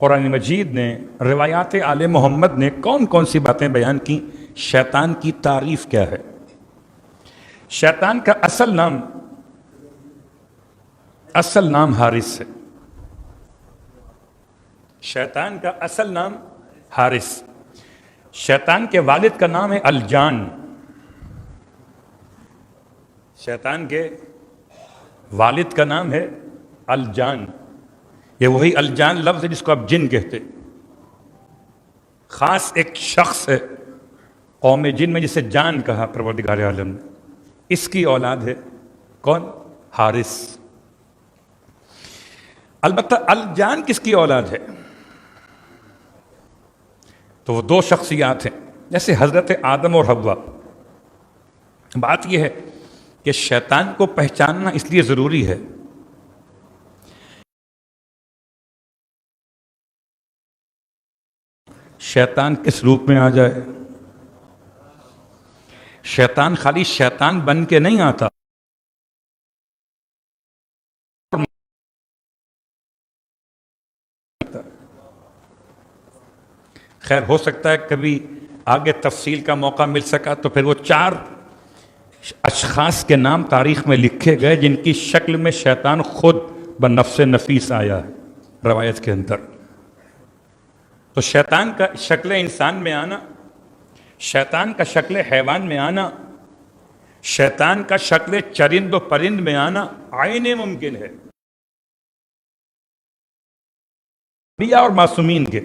قرآن مجید نے، روایات آل محمد نے کون کون سی باتیں بیان کی؟ شیطان کی تعریف کیا ہے؟ شیطان کا اصل نام حارث ہے۔ شیطان کا اصل نام حارث۔ شیطان کے والد کا نام ہے الجان۔ شیطان کے والد کا نام ہے الجان۔ یہ وہی الجان لفظ ہے جس کو آپ جن کہتے، خاص ایک شخص ہے قوم جن میں جسے جان کہا پروردگار عالم نے، اس کی اولاد ہے کون؟ حارث۔ البتہ الجان کس کی اولاد ہے؟ تو وہ دو شخصیات ہیں، جیسے حضرت آدم اور حوا۔ بات یہ ہے کہ شیطان کو پہچاننا اس لیے ضروری ہے شیطان کس روپ میں آ جائے۔ شیطان خالی شیطان بن کے نہیں آتا، خیر ہو سکتا ہے کبھی آگے تفصیل کا موقع مل سکا تو پھر وہ 4 اشخاص کے نام تاریخ میں لکھے گئے جن کی شکل میں شیطان خود بنفس نفیس آیا ہے روایت کے اندر۔ تو شیطان کا شکل انسان میں آنا، شیطان کا شکل حیوان میں آنا، شیطان کا شکل چرند و پرند میں آنا عین ممکن ہے، انبیاء اور معصومین کے۔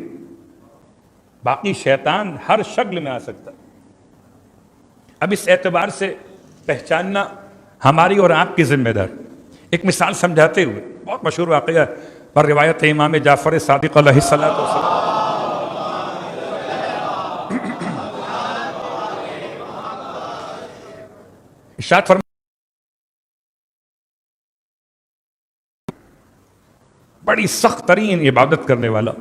باقی شیطان ہر شکل میں آ سکتا۔ اب اس اعتبار سے پہچاننا ہماری اور آپ کی ذمہ دار۔ ایک مثال سمجھاتے ہوئے، بہت مشہور واقعہ پر روایت امام جعفر صادق علیہ السلام، ارشاد فرمایا بڑی سخت ترین عبادت کرنے والا،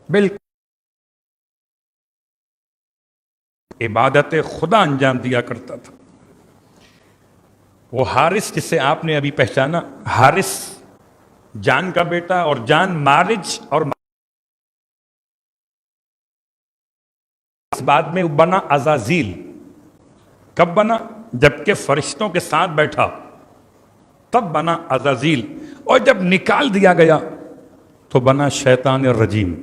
بالکل عبادت خدا انجام دیا کرتا تھا، وہ حارث جسے آپ نے ابھی پہچانا، حارث جان کا بیٹا، اور جان مارج، اور بعد میں بنا عزازیل۔ کب بنا؟ جبکہ فرشتوں کے ساتھ بیٹھا تب بنا عزازیل، اور جب نکال دیا گیا تو بنا شیطان الرجیم۔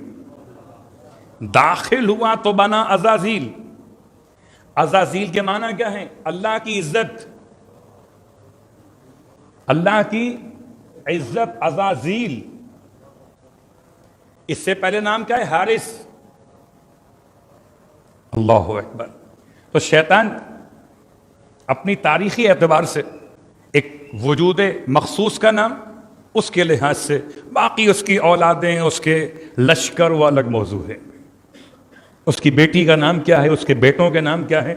داخل ہوا تو بنا عزازیل۔ عزازیل کے معنی کیا ہیں؟ اللہ کی عزت، اللہ کی عزت عزازیل۔ اس سے پہلے نام کیا ہے؟ حارث۔ اللہ اکبر۔ تو شیطان اپنی تاریخی اعتبار سے ایک وجود مخصوص کا نام، اس کے لحاظ سے باقی اس کی اولادیں، اس کے لشکر، وہ الگ موضوع ہے۔ اس کی بیٹی کا نام کیا ہے، اس کے بیٹوں کے نام کیا ہے،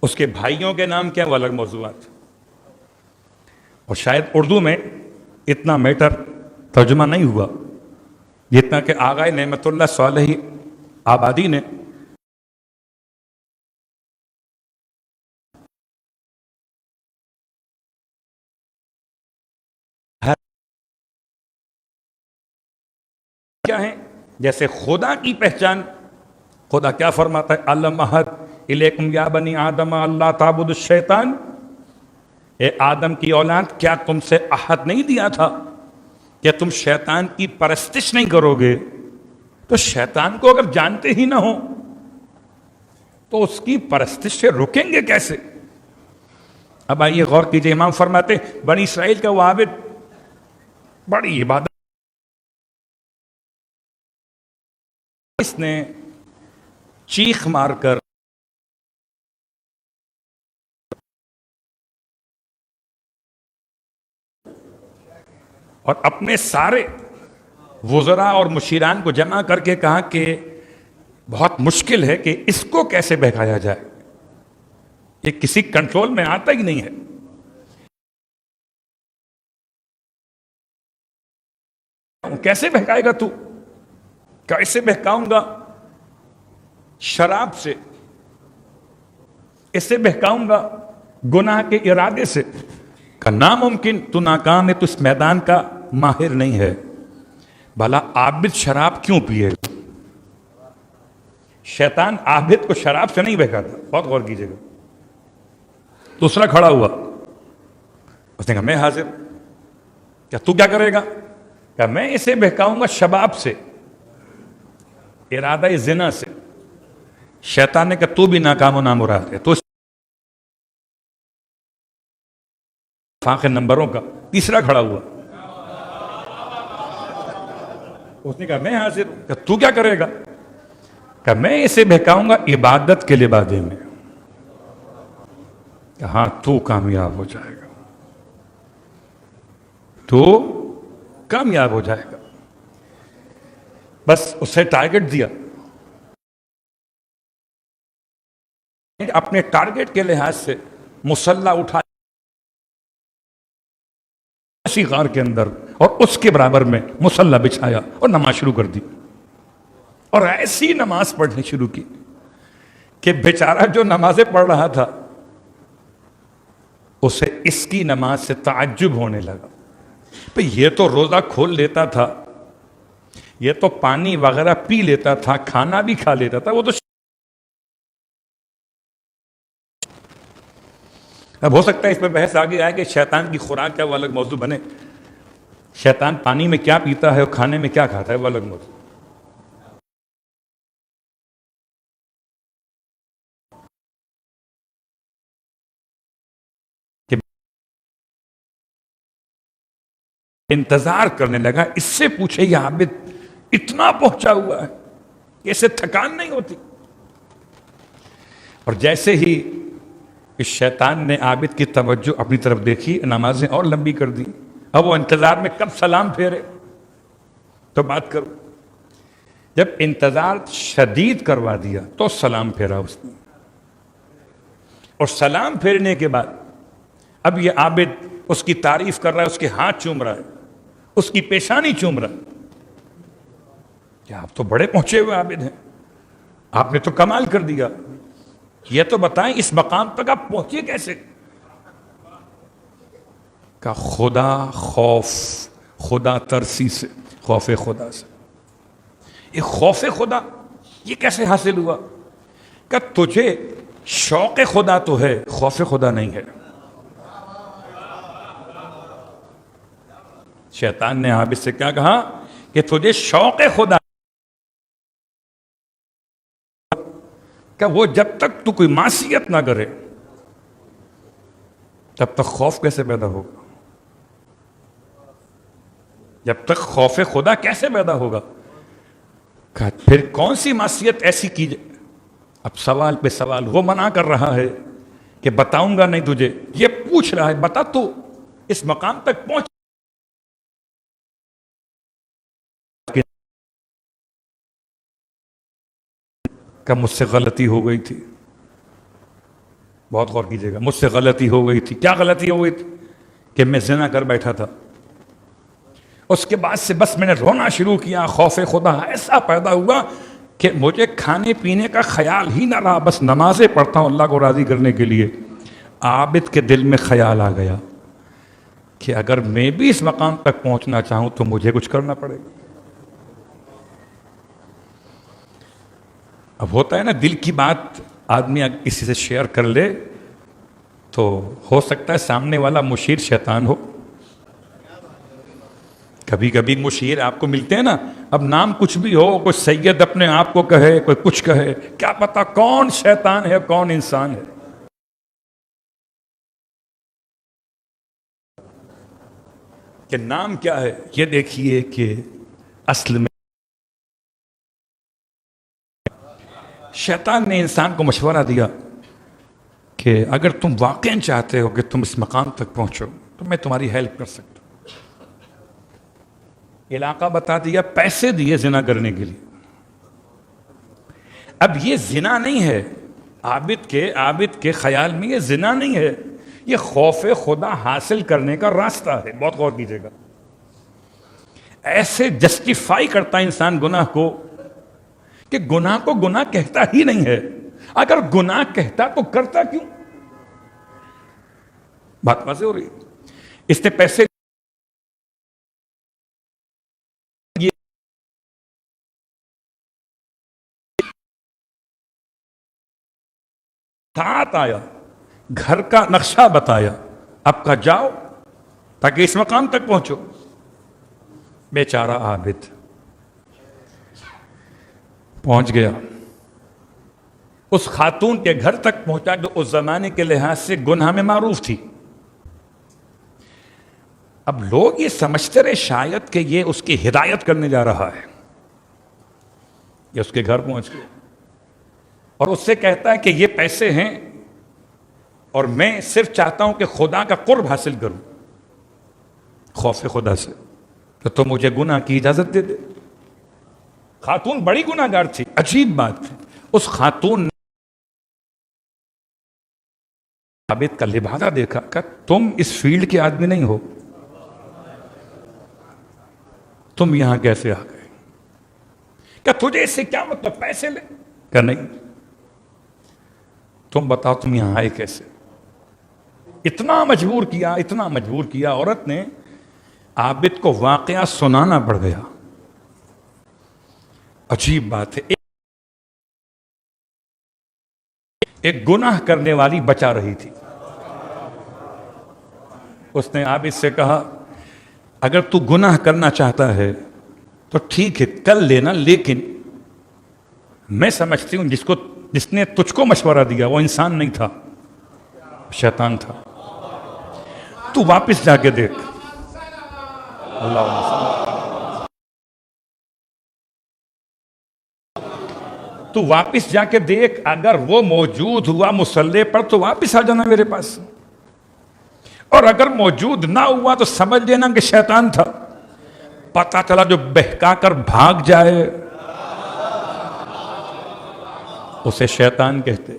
اس کے بھائیوں کے نام کیا، وہ الگ موضوعات۔ اور شاید اردو میں اتنا میٹر ترجمہ نہیں ہوا جتنا کہ آغائے نعمت اللہ صالح آبادی نے کیا ہیں۔ جیسے خدا کی پہچان، خدا کیا فرماتا ہے؟ علم احد الیکم یا بنی آدم اللہ تعبد الشیطان، اے آدم کی اولاد کیا تم سے عہد نہیں دیا تھا کہ تم شیطان کی پرستش نہیں کرو گے؟ تو شیطان کو اگر جانتے ہی نہ ہو تو اس کی پرستش سے رکیں گے کیسے؟ اب آئیے غور کیجئے، امام فرماتے بنی اسرائیل کا وہ عابد بڑی عبادت، اس نے چیخ مار کر اور اپنے سارے وزراء اور مشیران کو جمع کر کے کہا کہ بہت مشکل ہے کہ اس کو کیسے بہکایا جائے، یہ کسی کنٹرول میں آتا ہی نہیں ہے۔ کیسے بہکائے گا تو؟ کیسے بہکاؤں گا؟ شراب سے، اس سے بہکاؤں گا گناہ کے ارادے سے، کہ ناممکن، تو ناکام ہے، تو اس میدان کا ماہر نہیں ہے۔ بھلا عابد شراب کیوں پیے گا؟ شیطان عابد کو شراب سے نہیں بہکاتا، بہت غور کیجیے گا۔ دوسرا کھڑا ہوا، اس نے کہا میں حاضر، کیا تو کیا کرے گا؟ کہا میں اسے بہکاؤں گا شباب سے، ارادہ زنا سے۔ شیطان نے کہا تو بھی ناکام و نامراد ہے، تو فاقے نمبروں کا۔ تیسرا کھڑا ہوا، اس نے کہا میں حاضر ہوں، کہا تو کیا کرے گا؟ کہا میں اسے بہکاؤں گا عبادت کے لبادے میں۔ کہا ہاں تو کامیاب ہو جائے گا، تو کامیاب ہو جائے گا۔ بس اسے ٹارگٹ دیا، اپنے ٹارگٹ کے لحاظ سے مسلح اٹھا اسی غار کے اندر اور اس کے برابر میں مسلح بچھایا اور نماز شروع کر دی، اور ایسی نماز پڑھنی شروع کی کہ بیچارہ جو نمازیں پڑھ رہا تھا اسے اس کی نماز سے تعجب ہونے لگا۔ بھئی یہ تو روزہ کھول لیتا تھا، یہ تو پانی وغیرہ پی لیتا تھا، کھانا بھی کھا لیتا تھا، وہ تو اب ہو سکتا ہے اس میں بحث آگے آئے کہ شیطان کی خوراک کیا وہ الگ موضوع بنے، شیطان پانی میں کیا پیتا ہے اور کھانے میں کیا کھاتا ہے وہ الگ موضوع۔ کہ انتظار کرنے لگا، اس سے پوچھے یہ عابد اتنا پہنچا ہوا ہے کہ اسے تھکان نہیں ہوتی؟ اور جیسے ہی اس شیطان نے عابد کی توجہ اپنی طرف دیکھی، نمازیں اور لمبی کر دی۔ اب وہ انتظار میں کب سلام پھیرے تو بات کرو۔ جب انتظار شدید کروا دیا تو سلام پھیرا اس نے، اور سلام پھیرنے کے بعد اب یہ عابد اس کی تعریف کر رہا ہے، اس کے ہاتھ چوم رہا ہے، اس کی پیشانی چوم رہا ہے کہ آپ تو بڑے پہنچے ہوئے عابد ہیں، آپ نے تو کمال کر دیا، یہ تو بتائیں اس مقام تک آپ پہنچے کیسے؟ کہ خدا خوف، خدا ترسی سے، خوف خدا سے۔ یہ خوف خدا یہ کیسے حاصل ہوا؟ کہ تجھے شوق خدا تو ہے، خوف خدا نہیں ہے۔ شیطان نے عابد سے کیا کہا کہ تجھے شوق خدا، کہ وہ جب تک تو کوئی معصیت نہ کرے تب تک خوف کیسے پیدا ہوگا؟ جب تک خوف خدا کیسے پیدا ہوگا؟ کہ پھر کون سی معصیت ایسی کی جائے؟ اب سوال پہ سوال، وہ منع کر رہا ہے کہ بتاؤں گا نہیں تجھے، یہ پوچھ رہا ہے بتا تو اس مقام تک پہنچ کہ مجھ سے غلطی ہو گئی تھی۔ بہت غور کیجیے گا، مجھ سے غلطی ہو گئی تھی۔ کیا غلطی ہو گئی تھی؟ کہ میں زنا کر بیٹھا تھا، اس کے بعد سے بس میں نے رونا شروع کیا، خوف خدا ایسا پیدا ہوا کہ مجھے کھانے پینے کا خیال ہی نہ رہا، بس نمازیں پڑھتا ہوں اللہ کو راضی کرنے کے لیے۔ عابد کے دل میں خیال آ گیا کہ اگر میں بھی اس مقام تک پہنچنا چاہوں تو مجھے کچھ کرنا پڑے گا۔ اب ہوتا ہے نا دل کی بات آدمی اگر کسی سے شیئر کر لے تو ہو سکتا ہے سامنے والا مشیر شیطان ہو۔ کبھی کبھی مشیر آپ کو ملتے ہیں نا، اب نام کچھ بھی ہو، کوئی سید اپنے آپ کو کہے، کوئی کچھ کہے، کیا پتا کون شیطان ہے کون انسان ہے۔ کہ نام کیا ہے یہ دیکھیے کہ اصل میں شیطان نے انسان کو مشورہ دیا کہ اگر تم واقعا چاہتے ہو کہ تم اس مقام تک پہنچو تو میں تمہاری ہیلپ کر سکتا ہوں۔ علاقہ بتا دیا، پیسے دیے زنا کرنے کے لیے۔ اب یہ زنا نہیں ہے، عابد کے خیال میں یہ زنا نہیں ہے، یہ خوف خدا حاصل کرنے کا راستہ ہے۔ بہت غور کیجیے گا، ایسے جسٹیفائی کرتا انسان گناہ کو کہ گناہ کو گناہ کہتا ہی نہیں ہے، اگر گناہ کہتا تو کرتا کیوں؟ بات واضح ہو رہی ہے۔ اس نے پیسے ساتھ آیا, گھر کا نقشہ بتایا, اب کا جاؤ تاکہ اس مقام تک پہنچو. بیچارہ عابد پہنچ گیا, اس خاتون کے گھر تک پہنچا جو اس زمانے کے لحاظ سے گناہ میں معروف تھی. اب لوگ یہ سمجھتے رہے شاید کہ یہ اس کی ہدایت کرنے جا رہا ہے. یہ اس کے گھر پہنچ گیا اور اس سے کہتا ہے کہ یہ پیسے ہیں اور میں صرف چاہتا ہوں کہ خدا کا قرب حاصل کروں, خوف خدا سے, تو مجھے گناہ کی اجازت دے دے. خاتون بڑی گناہ گار تھی. عجیب بات ہے, اس خاتون نے عابد کا لبادہ دیکھا کہ تم اس فیلڈ کے آدمی نہیں ہو, تم یہاں کیسے آ گئے؟ کہ تجھے اس سے کیا مطلب, پیسے لے؟ کہ نہیں, تم بتاؤ تم یہاں آئے کیسے؟ اتنا مجبور کیا عورت نے, عابد کو واقعہ سنانا پڑ گیا. عجیب بات ہے, ایک گناہ کرنے والی بچا رہی تھی. اس نے عابد سے کہا اگر تو گناہ کرنا چاہتا ہے تو ٹھیک ہے کر لینا, لیکن میں سمجھتی ہوں جس نے تجھ کو مشورہ دیا وہ انسان نہیں تھا, شیطان تھا. تو واپس جا کے دیکھ. تو واپس جا کے دیکھ, اگر وہ موجود ہوا مصلی پر تو واپس آ جانا میرے پاس, اور اگر موجود نہ ہوا تو سمجھ لینا کہ شیطان تھا. پتہ چلا جو بہکا کر بھاگ جائے اسے شیطان کہتے.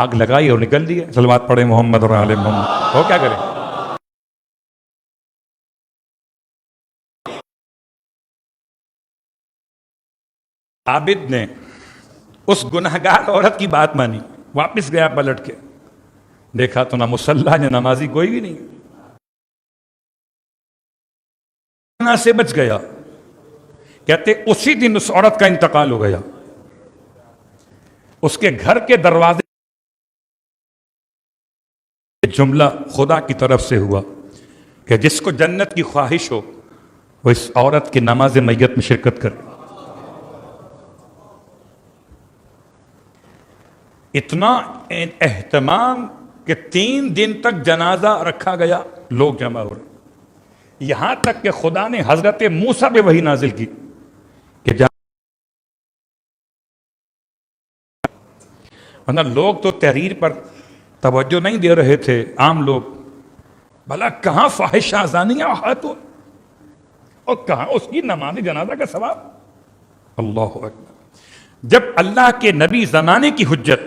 آگ لگائی اور نکل دیے. صلوات پڑھے محمد اور آل محمد. وہ کیا کریں؟ عابد نے اس گناہگار عورت کی بات مانی, واپس گیا پلٹ کے, دیکھا تو نہ مصلی نہ نمازی کوئی بھی نہیں. گناہ سے بچ گیا. کہتے اسی دن اس عورت کا انتقال ہو گیا. اس کے گھر کے دروازے جملہ خدا کی طرف سے ہوا کہ جس کو جنت کی خواہش ہو وہ اس عورت کی نماز میت میں شرکت کرے. اتنا اہتمام کہ 3 دن تک جنازہ رکھا گیا, لوگ جمع ہو رہے, یہاں تک کہ خدا نے حضرت موسیٰ پہ وحی نازل کی کہ لوگ تو تحریر پر توجہ نہیں دے رہے تھے, عام لوگ, بھلا کہاں فاحشہ زانیہ خاتون اور کہاں اس کی نماز جنازہ کا ثواب. اللہ اکبر. جب اللہ کے نبی زمانے کی حجت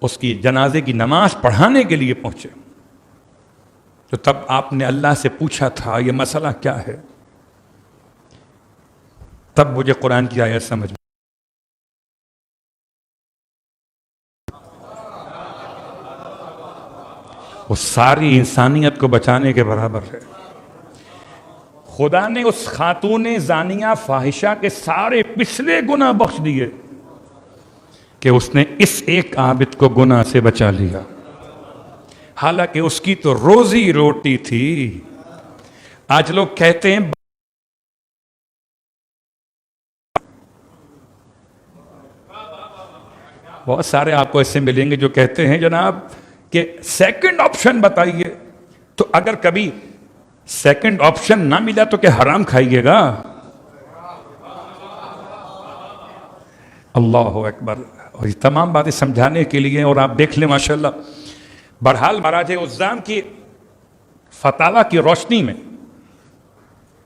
اس کی جنازے کی نماز پڑھانے کے لیے پہنچے تو تب آپ نے اللہ سے پوچھا تھا یہ مسئلہ کیا ہے. تب مجھے قرآن کی آیت سمجھ میں, وہ ساری انسانیت کو بچانے کے برابر ہے. خدا نے اس خاتون زانیہ فاحشہ کے سارے پچھلے گناہ بخش دیے کہ اس نے اس ایک عابد کو گناہ سے بچا لیا, حالانکہ اس کی تو روزی روٹی تھی. آج لوگ کہتے ہیں بہت سارے آپ کو ایسے ملیں گے جو کہتے ہیں جناب کہ سیکنڈ آپشن بتائیے, تو اگر کبھی سیکنڈ آپشن نہ ملا تو کیا حرام کھائیے گا؟ اللہ اکبر. اور یہ تمام باتیں سمجھانے کے لیے, اور آپ دیکھ لیں ماشاءاللہ, بہرحال مہاراج عظام کی فتاوی کی روشنی میں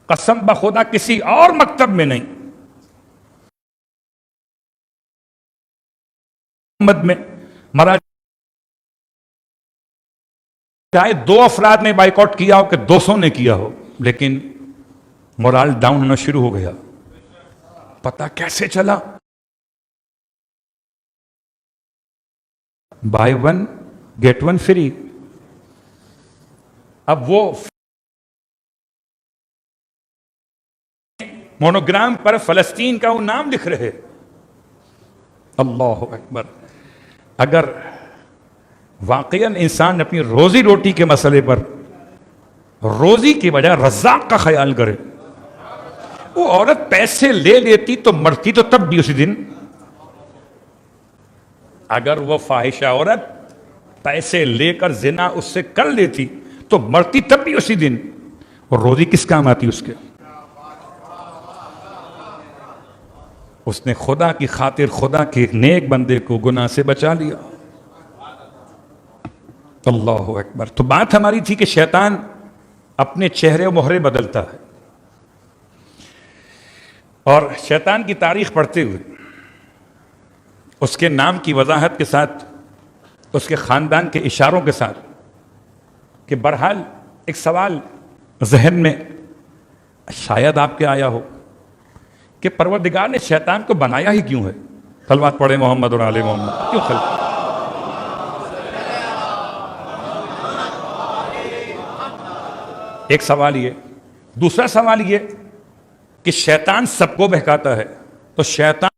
قسم بخدا کسی اور مکتب میں نہیں, محمد میں مہاراج چاہے 2 افراد نے بائیکاٹ کیا ہو کہ 200 نے کیا ہو, لیکن مورال ڈاؤن ہونا شروع ہو گیا. پتہ کیسے چلا؟ By 1 get 1 free. اب وہ مونوگرام پر فلسطین کا وہ نام لکھ رہے, اللہ اکبر. اگر واقعاً انسان اپنی روزی روٹی کے مسئلے پر روزی کی بجائے رزاق کا خیال کرے, وہ عورت پیسے لے لیتی تو مرتی تو تب بھی اسی دن. اگر وہ فاحشہ عورت پیسے لے کر زنا اس سے کر لیتی تو مرتی تب بھی اسی دن, اور روزی کس کام آتی اس کے؟ اس نے خدا کی خاطر خدا کے ایک نیک بندے کو گناہ سے بچا لیا. اللہ اکبر. تو بات ہماری تھی کہ شیطان اپنے چہرے و مہرے بدلتا ہے, اور شیطان کی تاریخ پڑھتے ہوئے اس کے نام کی وضاحت کے ساتھ, اس کے خاندان کے اشاروں کے ساتھ, کہ بہرحال ایک سوال ذہن میں شاید آپ کے آیا ہو کہ پروردگار نے شیطان کو بنایا ہی کیوں ہے؟ صلوات پڑھے محمد اور آل محمد. کیوں خلق؟ ایک سوال یہ. دوسرا سوال یہ کہ شیطان سب کو بہکاتا ہے, تو شیطان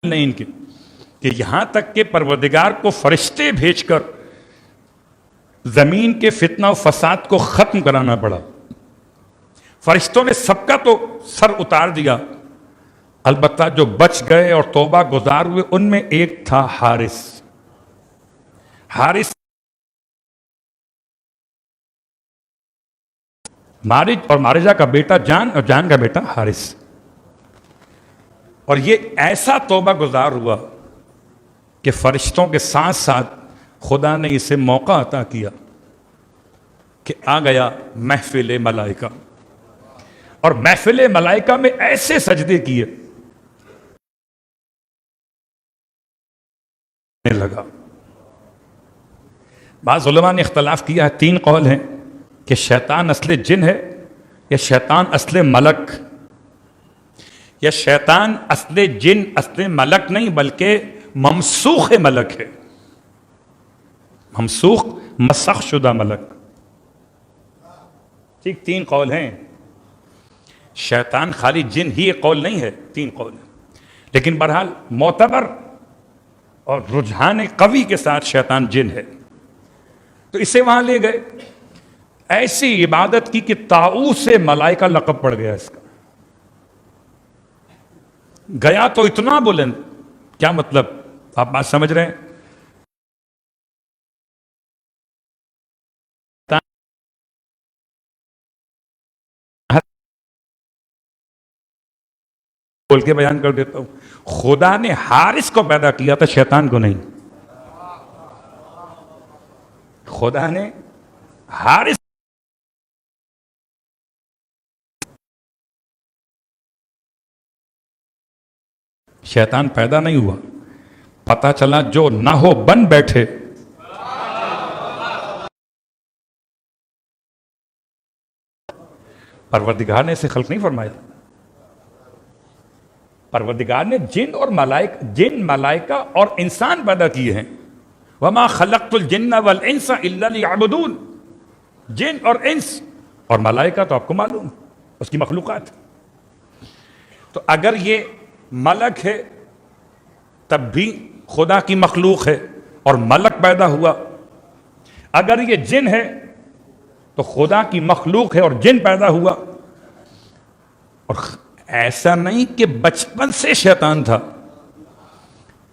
نہیں ان کی, کہ یہاں تک کہ پروردگار کو فرشتے بھیج کر زمین کے فتنہ و فساد کو ختم کرانا پڑا. فرشتوں نے سب کا تو سر اتار دیا, البتہ جو بچ گئے اور توبہ گزار ہوئے ان میں ایک تھا حارث. حارث مارج اور مارجہ کا بیٹا جان, اور جان کا بیٹا حارث. اور یہ ایسا توبہ گزار ہوا کہ فرشتوں کے ساتھ ساتھ خدا نے اسے موقع عطا کیا کہ آ گیا محفل ملائکہ, اور محفل ملائکہ میں ایسے سجدے کیے لگا. بعض علماء نے اختلاف کیا ہے, 3 قول ہیں کہ شیطان اصل جن ہے, یا شیطان اصل ملک, یا شیطان اصل جن اصل ملک نہیں بلکہ ممسوخ ملک ہے. ممسوخ مسخ شدہ ملک. ٹھیک, 3 قول ہیں. شیطان خالی جن ہی ایک قول نہیں ہے, 3 قول ہیں. لیکن بہرحال معتبر اور رجحان قوی کے ساتھ شیطان جن ہے. تو اسے وہاں لے گئے, ایسی عبادت کی کہ طاؤس سے ملائکہ لقب پڑ گیا اس کا. گیا تو اتنا بلند, کیا مطلب آپ بات سمجھ رہے ہیں؟ بول کے بیان کر دیتا ہوں, خدا نے حارث کو پیدا کیا تھا, شیطان کو نہیں. خدا نے حارث شیطان پیدا نہیں ہوا, پتا چلا جو نہ ہو بن بیٹھے. پروردگار نے اسے خلق نہیں فرمایا. پروردگار نے جن اور ملائکہ اور انسان پیدا کیے ہیں. وما خلقت الجن والانس الا ليعبدون. جن اور انس اور ملائکہ تو آپ کو معلوم اس کی مخلوقات. تو اگر یہ ملک ہے تب بھی خدا کی مخلوق ہے اور ملک پیدا ہوا. اگر یہ جن ہے تو خدا کی مخلوق ہے اور جن پیدا ہوا. اور ایسا نہیں کہ بچپن سے شیطان تھا,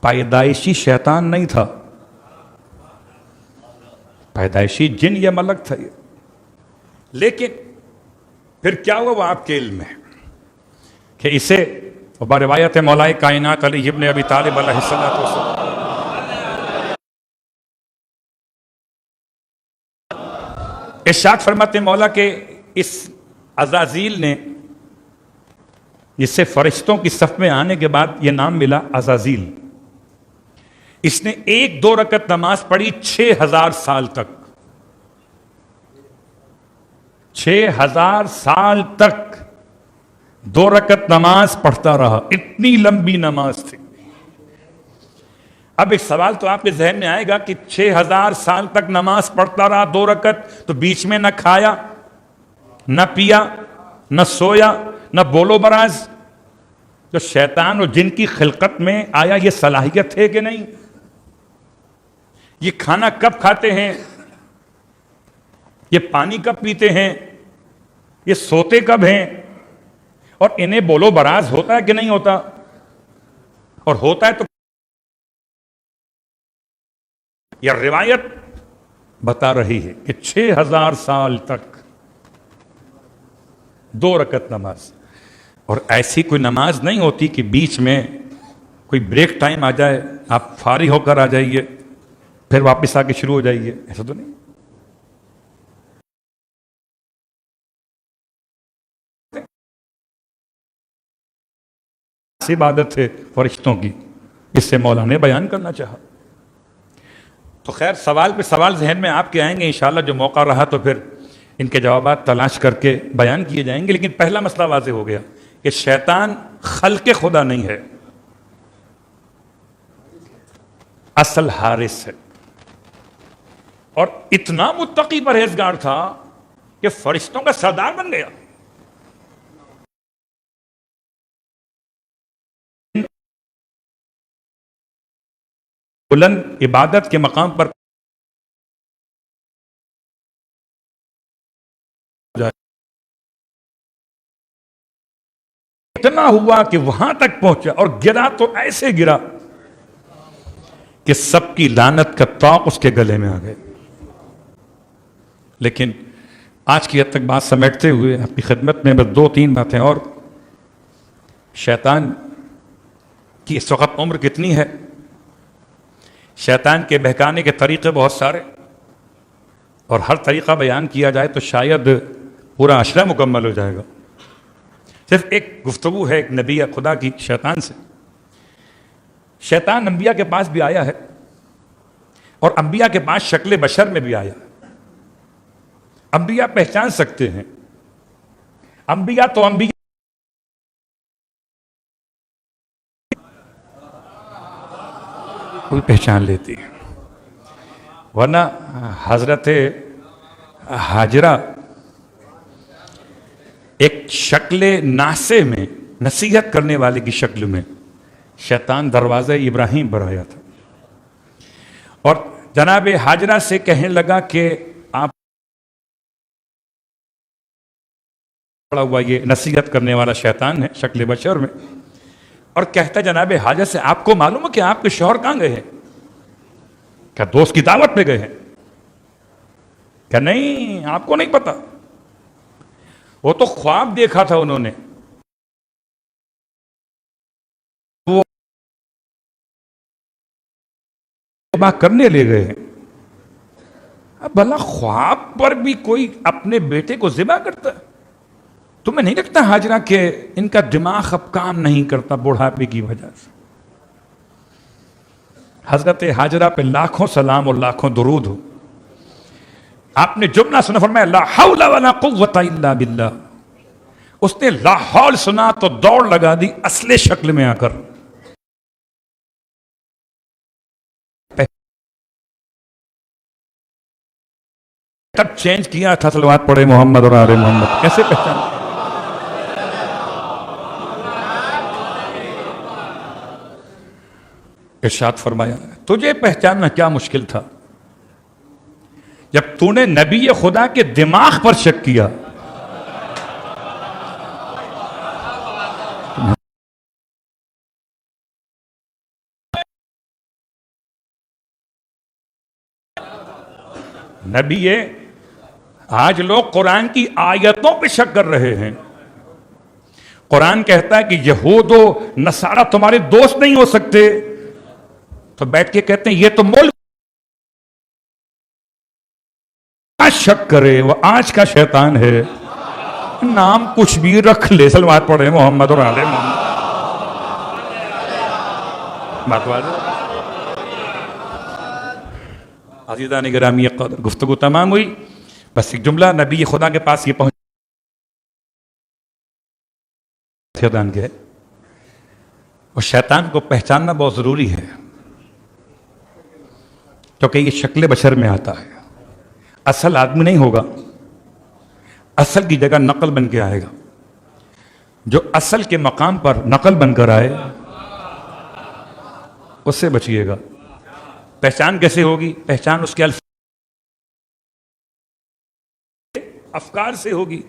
پیدائشی شیطان نہیں تھا, پیدائشی جن یا ملک تھا یہ. لیکن پھر کیا ہوا وہ آپ کے علم میں کہ اسے روایت مولا کائنات علی ابن ابی طالب علیہ السلام ارشاد فرماتے مولا کہ اس عزازیل نے, جس سے فرشتوں کی صف میں آنے کے بعد یہ نام ملا عزازیل, اس نے 1-2 رکعت نماز پڑھی 6000 سال تک. 6000 سال تک 2 رکعت نماز پڑھتا رہا، اتنی لمبی نماز تھی۔ اب ایک سوال تو آپ کے ذہن میں آئے گا کہ 6000 سال تک نماز پڑھتا رہا 2 رکعت، تو بیچ میں نہ کھایا نہ پیا نہ سویا نہ بولو براز؟ تو شیطان اور جن کی خلقت میں آیا یہ صلاحیت ہے کہ نہیں؟ یہ کھانا کب کھاتے ہیں، یہ پانی کب پیتے ہیں، یہ سوتے کب ہیں، اور انہیں بولو براز ہوتا ہے کہ نہیں ہوتا؟ اور ہوتا ہے تو یہ روایت بتا رہی ہے کہ 6000 سال تک 2 رکعت نماز، اور ایسی کوئی نماز نہیں ہوتی کہ بیچ میں کوئی بریک ٹائم آ جائے، آپ فارغ ہو کر آ جائیے پھر واپس آ کے شروع ہو جائیے، ایسا تو نہیں۔ عبادت ہے فرشتوں کی، اس سے مولا نے بیان کرنا چاہا۔ تو خیر سوال پہ سوال ذہن میں آپ کے آئیں گے انشاءاللہ، جو موقع رہا تو پھر ان کے جوابات تلاش کر کے بیان کیے جائیں گے، لیکن پہلا مسئلہ واضح ہو گیا کہ شیطان خلق خدا نہیں ہے، اصل حارس ہے، اور اتنا متقی پرہیزگار تھا کہ فرشتوں کا سردار بن گیا۔ بلند عبادت کے مقام پر اتنا ہوا کہ وہاں تک پہنچا، اور گرا تو ایسے گرا کہ سب کی لعنت کا طوق اس کے گلے میں آ گئے۔ لیکن آج کی حد تک بات سمیٹتے ہوئے آپ کی خدمت میں بس 2-3 باتیں اور۔ شیطان کی اس وقت عمر کتنی ہے؟ شیطان کے بہکانے کے طریقے بہت سارے، اور ہر طریقہ بیان کیا جائے تو شاید پورا عشرہ مکمل ہو جائے گا۔ صرف ایک گفتگو ہے ایک نبی خدا کی شیطان سے۔ شیطان انبیاء کے پاس بھی آیا ہے، اور انبیاء کے پاس شکل بشر میں بھی آیا۔ انبیاء پہچان سکتے ہیں، انبیاء تو انبیاء کوئی پہچان لیتی ہے، ورنہ حضرت ہاجرہ ایک شکل ناسے میں نصیحت کرنے والے کی شکل میں شیطان دروازہ ابراہیم پر آیا تھا، اور جناب ہاجرہ سے کہنے لگا کہ آپ پڑا ہوا یہ نصیحت کرنے والا شیطان ہے شکل بشر میں، اور کہتا جناب حاجر سے آپ کو معلوم ہے کہ آپ کے شوہر کہاں گئے ہیں؟ کیا دوست کی دعوت پہ گئے ہیں؟ کہ نہیں آپ کو نہیں پتا، وہ تو خواب دیکھا تھا انہوں نے، وہ بات کرنے لے گئے ہیں۔ اب بھلا خواب پر بھی کوئی اپنے بیٹے کو ذبح کرتا ہے؟ تمہیں نہیں لگتا ہاجرہ کہ ان کا دماغ اب کام نہیں کرتا بڑھاپے کی وجہ سے؟ حضرت ہاجرہ پہ لاکھوں سلام اور لاکھوں درود ہو۔ آپ نے جملہ سنا، فرمایا لا حول ولا قوت الا باللہ۔ اس نے لا حول سنا تو دوڑ لگا دی اصل شکل میں آ کر۔ تب چینج کیا تھا، صلوات پڑھے محمد اور آل محمد، کیسے پہچان؟ ارشاد فرمایا تجھے پہچاننا کیا مشکل تھا جب تو نے نبی خدا کے دماغ پر شک کیا۔ نبی آج لوگ قرآن کی آیتوں پہ شک کر رہے ہیں۔ قرآن کہتا ہے کہ یہود و نصارہ تمہارے دوست نہیں ہو سکتے، تو بیٹھ کے کہتے ہیں یہ تو ملک شک کرے، وہ آج کا شیطان ہے، نام کچھ بھی رکھ لے، صلوات پڑھے محمد اور آل محمد۔ بات واضح۔ عزیزان گرامی قدر، گفتگو تمام ہوئی، بس ایک جملہ، نبی خدا کے پاس یہ پہنچ شیطان کے ہے، اور شیطان کو پہچاننا بہت ضروری ہے، کیونکہ یہ شکل بشر میں آتا ہے، اصل آدمی نہیں ہوگا، اصل کی جگہ نقل بن کے آئے گا۔ جو اصل کے مقام پر نقل بن کر آئے اس سے بچیے گا۔ پہچان کیسے ہوگی؟ پہچان اس کے افکار سے ہوگی۔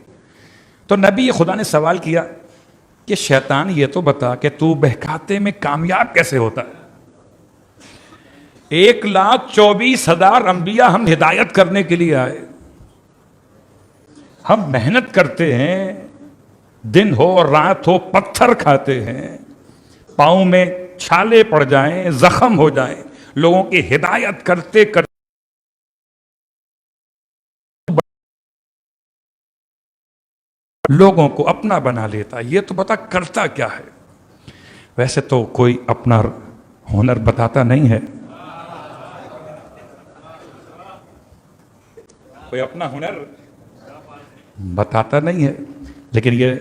تو نبی خدا نے سوال کیا کہ شیطان یہ تو بتا کہ تو بہکاتے میں کامیاب کیسے ہوتا ہے؟ 1,24,000 انبیاء ہم ہدایت کرنے کے لیے آئے، ہم محنت کرتے ہیں، دن ہو رات ہو پتھر کھاتے ہیں، پاؤں میں چھالے پڑ جائیں، زخم ہو جائیں، لوگوں کی ہدایت کرتے کرتے لوگوں کو اپنا بنا لیتا۔ یہ تو بتا کرتا کیا ہے؟ ویسے تو کوئی اپنا ہنر بتاتا نہیں ہے، کوئی اپنا ہنر بتاتا نہیں ہے، لیکن یہ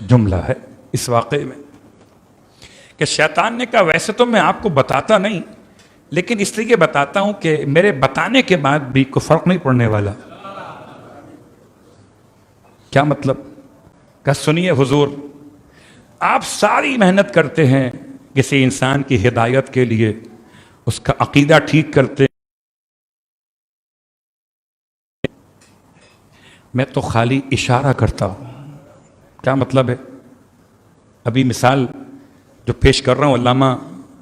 جملہ ہے اس واقعے میں کہ شیطان نے کہا ویسے تو میں آپ کو بتاتا نہیں، لیکن اس لیے بتاتا ہوں کہ میرے بتانے کے بعد بھی کوئی فرق نہیں پڑنے والا۔ کیا مطلب؟ کہ سنیے حضور، آپ ساری محنت کرتے ہیں کسی انسان کی ہدایت کے لیے، اس کا عقیدہ ٹھیک کرتے ہیں، میں تو خالی اشارہ کرتا ہوں۔ کیا مطلب ہے؟ ابھی مثال جو پیش کر رہا ہوں علامہ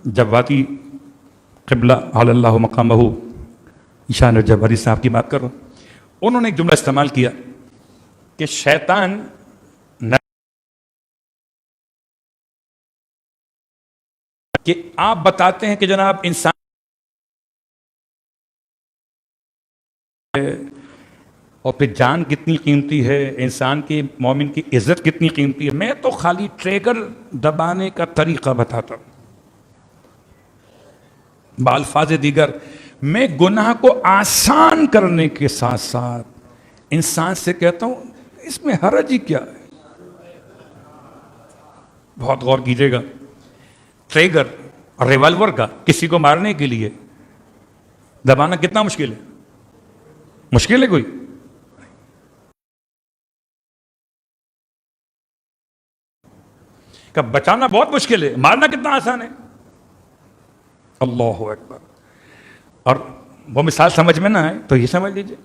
جوادی قبلہ علی اللہ مقامہ ایشان الجوادی صاحب کی بات کر رہا ہوں۔ انہوں نے ایک جملہ استعمال کیا کہ شیطان کہ آپ بتاتے ہیں کہ جناب انسان اور پھر جان کتنی قیمتی ہے، انسان کی مومن کی عزت کتنی قیمتی ہے، میں تو خالی ٹریگر دبانے کا طریقہ بتاتا ہوں۔ بالفاظ دیگر میں گناہ کو آسان کرنے کے ساتھ ساتھ انسان سے کہتا ہوں اس میں حرج ہی کیا ہے۔ بہت غور کیجئے گا، ٹریگر اور ریوالور کا کسی کو مارنے کے لیے دبانا کتنا مشکل ہے؟ مشکل ہے کوئی؟ کہ بچانا بہت مشکل ہے، مارنا کتنا آسان ہے۔ اللہ اکبر۔ اور وہ مثال سمجھ میں نہ آئے تو یہ سمجھ لیجئے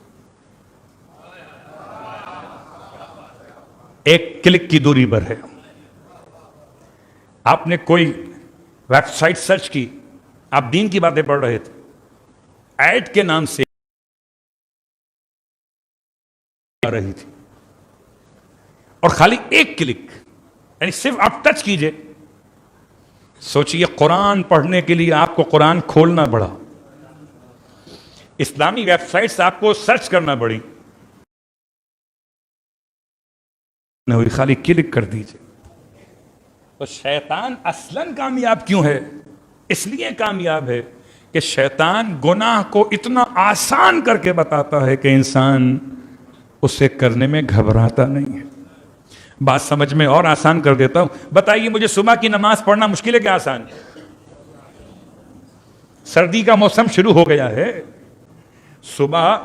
ایک کلک کی دوری پر ہے۔ آپ نے کوئی ویب سائٹ سرچ کی، آپ دین کی باتیں پڑھ رہے تھے، ایڈ کے نام سے آ رہی تھی، اور خالی ایک کلک، یعنی صرف آپ ٹچ کیجئے، سوچئے قرآن پڑھنے کے لیے آپ کو قرآن کھولنا پڑا، اسلامی ویب سائٹس آپ کو سرچ کرنا پڑی، نہ ہوئی، خالی کلک کر دیجئے۔ تو شیطان اصلاً کامیاب کیوں ہے؟ اس لیے کامیاب ہے کہ شیطان گناہ کو اتنا آسان کر کے بتاتا ہے کہ انسان اسے کرنے میں گھبراتا نہیں ہے۔ بات سمجھ میں اور آسان کر دیتا ہوں، بتائیے مجھے صبح کی نماز پڑھنا مشکل ہے کہ آسان؟ سردی کا موسم شروع ہو گیا ہے، صبح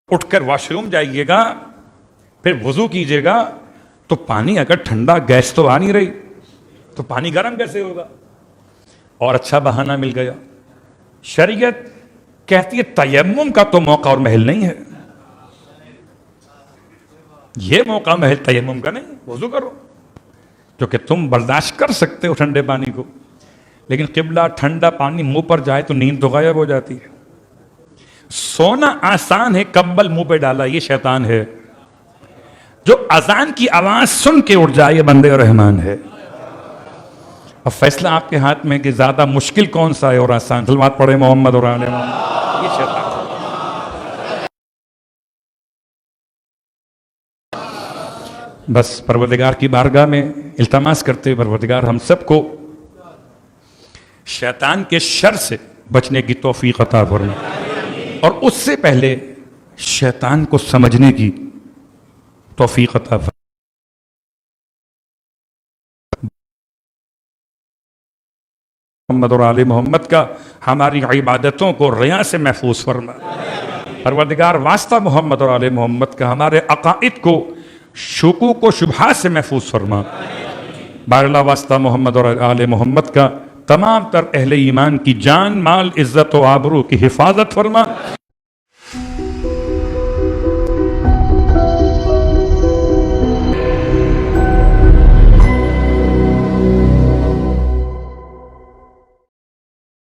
اٹھ کر واش روم جائیے گا، پھر وضو کیجیے گا، تو پانی اگر ٹھنڈا، گیس تو آ نہیں رہی، تو پانی گرم کیسے ہوگا؟ اور اچھا بہانہ مل گیا۔ شریعت کہتی ہے تیمم کا تو موقع اور محل نہیں ہے، یہ موقع محل تیمم کا نہیں، وضو کرو، کیونکہ تم برداشت کر سکتے ہو ٹھنڈے پانی کو، لیکن قبلہ ٹھنڈا پانی منہ پر جائے تو نیند تو غائب ہو جاتی ہے۔ سونا آسان ہے، کمبل منہ پہ ڈالا، یہ شیطان ہے۔ جو اذان کی آواز سن کے اٹھ جائے یہ بندے رحمان ہے۔ اب فیصلہ آپ کے ہاتھ میں کہ زیادہ مشکل کون سا ہے اور آسان۔ صلوات پڑھے محمد اور آل محمد۔ یہ شیطان بس پروردگار کی بارگاہ میں التماس کرتے پروردگار ہم سب کو شیطان کے شر سے بچنے کی توفیق عطا فرما، اور اس سے پہلے شیطان کو سمجھنے کی توفیق عطا فرما۔ محمد اور آل محمد کا ہماری عبادتوں کو ریا سے محفوظ فرما. پروردگار واسطہ محمد اور آل محمد کا ہمارے عقائد کو شکوک و شبہات سے محفوظ فرما. بارلہ واسطہ محمد اور آل محمد کا تمام تر اہل ایمان کی جان مال عزت و آبرو کی حفاظت فرما.